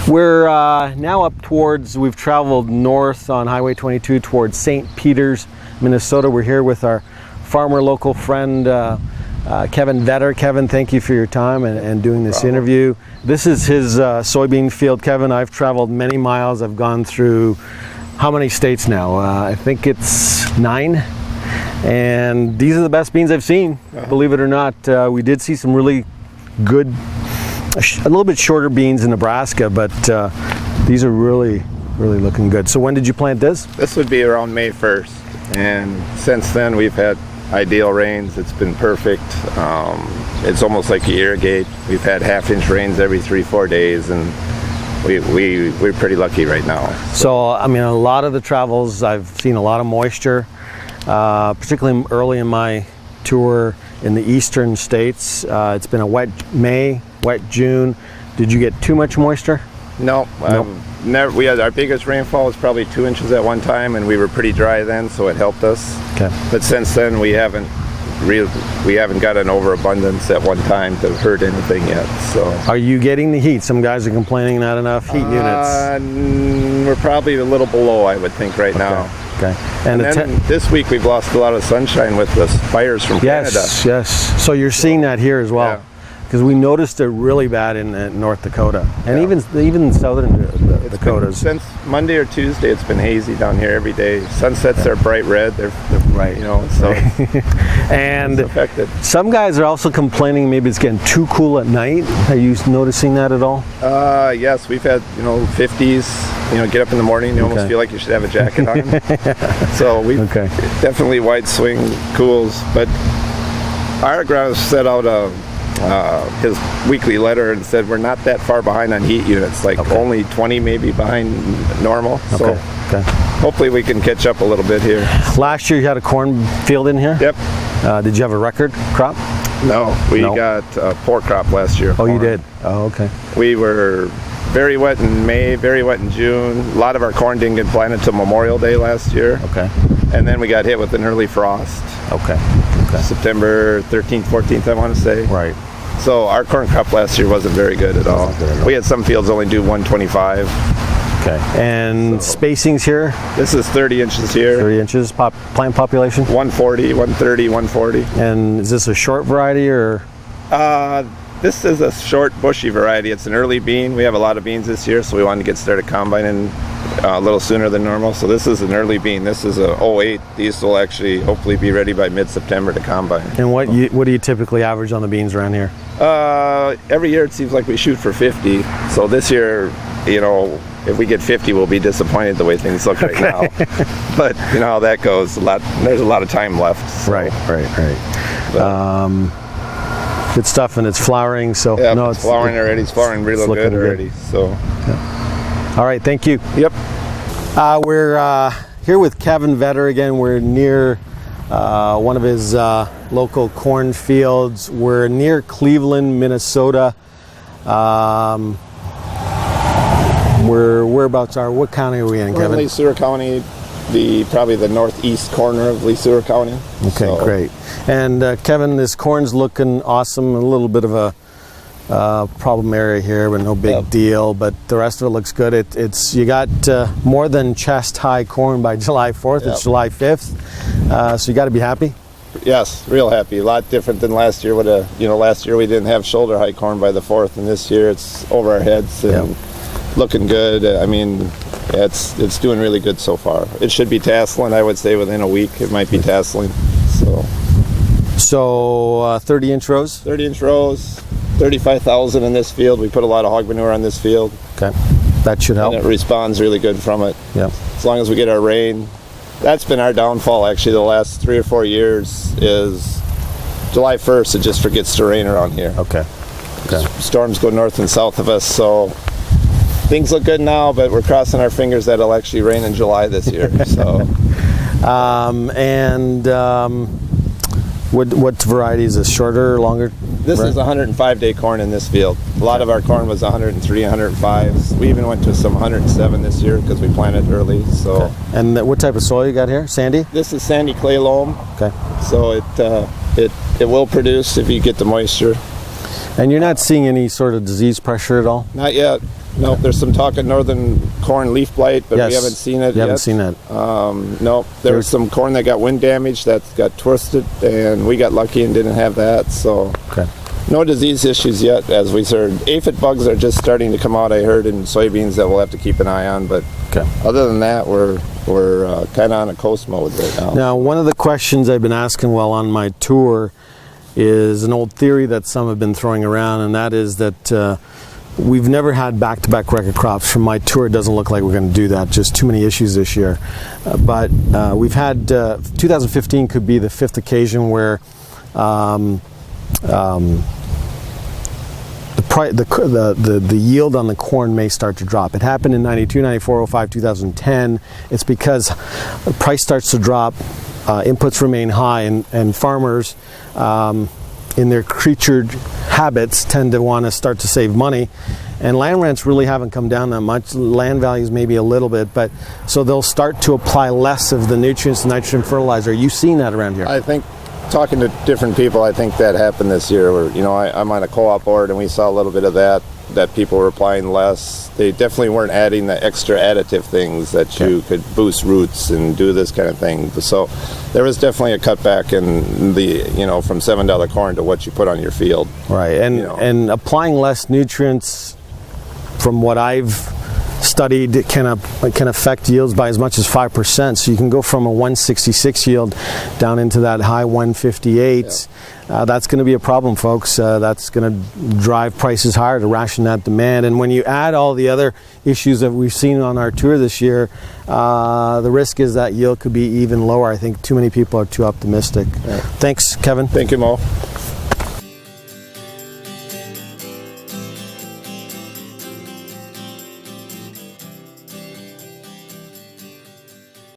We're now up towards, we've traveled north on Highway 22 towards St. Peters, Minnesota. We're here with our farmer local friend Kevin Vetter. Kevin, thank you for your time and doing this interview. This is his soybean field. Kevin, I've traveled many miles. I've gone through how many states now? I think it's 9. And these are the best beans I've seen, believe it or not. We did see some really good, a little bit shorter beans in Nebraska, but these are really looking good. So when did you plant this? This would be around May 1st, and since then we've had ideal rains. It's been perfect. It's almost like you irrigate. We've had half-inch rains every 3-4 days, and we're pretty lucky right now. So I mean, a lot of the travels, I've seen a lot of moisture, particularly early in my tour in the eastern states. It's been a wet May, wet June. Did you get too much moisture? No. Never. We had our biggest rainfall was probably 2 inches at one time, and we were pretty dry then, so it helped us. Okay. But since then, we haven't got an overabundance at one time to hurt anything yet. So. Are you getting the heat? Some guys are complaining not enough heat units. We're probably a little below, I would think, right now. Okay. And then this week we've lost a lot of sunshine with the fires from Canada. Yes. So you're seeing that here as well. Because we noticed it really bad in North Dakota, and even southern Dakotas. Since Monday or Tuesday, it's been hazy down here every day. Sunsets are bright red. They're right. You know, so and it's affected. Some guys are also complaining maybe it's getting too cool at night. Are you noticing that at all? Yes, we've had 50s. Get up in the morning, you almost feel like you should have a jacket on. So we definitely wide swing cools, but our agronomist set out his weekly letter and said we're not that far behind on heat units, only 20 maybe behind normal. So hopefully we can catch up a little bit here. Last year you had a corn field in here? Yep. Did you have a record crop? No, we got a poor crop last year. Oh, you did? Oh, okay. We were very wet in May, very wet in June. A lot of our corn didn't get planted till Memorial Day last year. Okay. And then we got hit with an early frost. Okay. September 13th, 14th, I want to say. Right. So our corn crop last year wasn't very good at all. We had some fields only do 125. Okay. And spacings here? This is 30 inches here. 30 inches. Plant population? 140, 130, 140. And is this a short variety or? This is a short bushy variety. It's an early bean. We have a lot of beans this year, so we wanted to get started combining a little sooner than normal. So this is an early bean. This is a 08. These will actually hopefully be ready by mid-September to combine. And what do you typically average on the beans around here? Every year it seems like we shoot for 50. So this year, if we get 50, we'll be disappointed the way things look right now. But you know how that goes. There's a lot of time left. So. Right. Good stuff, and it's flowering. So it's flowering already. It's flowering really good already. So. All right, thank you. Yep. We're here with Kevin Vetter again. We're near one of his local corn fields. We're near Cleveland, Minnesota. Whereabouts are? What county are we in, Kevin? We're in Leesura County, probably the northeast corner of Leesura County. Okay, great. And Kevin, this corn's looking awesome. A little bit of a problem area here, but no big deal. But the rest of it looks good. You got more than chest high corn by July 4th. It's July 5th. So you got to be happy. Yes, real happy. A lot different than last year. Last year we didn't have shoulder high corn by the 4th, and this year it's over our heads and looking good. I mean, it's doing really good so far. It should be tasseling, I would say, within a week. It might be tasseling. So 30-inch rows? 30-inch rows, 35,000 in this field. We put a lot of hog manure on this field. Okay, that should help. And it responds really good from it. Yeah. As long as we get our rain. That's been our downfall, actually, the last 3 or 4 years is July 1st, it just forgets to rain around here. Okay. Storms go north and south of us, so things look good now, but we're crossing our fingers that it'll actually rain in July this year. So. What variety is this? Shorter, longer? This is 105-day corn in this field. A lot of our corn was 103, 105. We even went to some 107 this year because we planted early. So. Okay. And what type of soil you got here? Sandy? This is sandy clay loam. Okay. So it will produce if you get the moisture. And you're not seeing any sort of disease pressure at all? Not yet. No, there's some talk of northern corn leaf blight, but Yes. we haven't seen it You yet. haven't seen that. No, there was some corn that got wind damage that got twisted, and we got lucky and didn't have that. So Okay. no disease issues yet, as we heard. Aphid bugs are just starting to come out, I heard, in soybeans that we'll have to keep an eye on. But Okay. other than that, we're kind of on a coast mode right now. Now, one of the questions I've been asking while on my tour is an old theory that some have been throwing around, and that is that we've never had back-to-back record crops. From my tour, it doesn't look like we're going to do that. Just too many issues this year. But we've had 2015 could be the fifth occasion where the yield on the corn may start to drop. It happened in 92, 94, 05, 2010. It's because the price starts to drop, inputs remain high, and farmers in their creature habits tend to want to start to save money. And land rents really haven't come down that much. Land values maybe a little bit, but so they'll start to apply less of the nutrients, nitrogen, fertilizer. Are you seeing that around here? I think, talking to different people, I think that happened this year. Where, I'm on a co-op board, and we saw a little bit of that people were applying less. They definitely weren't adding the extra additive things that you could boost roots and do this kind of thing. So there was definitely a cutback in the, from $7 corn to what you put on your field. Right, and applying less nutrients, from what I've studied, it can affect yields by as much as 5%. So you can go from a 166 yield down into that high 158s. That's going to be a problem, folks. That's going to drive prices higher to ration that demand. And when you add all the other issues that we've seen on our tour this year, the risk is that yield could be even lower. I think too many people are too optimistic. Yeah. Thanks, Kevin. Thank you, Mo.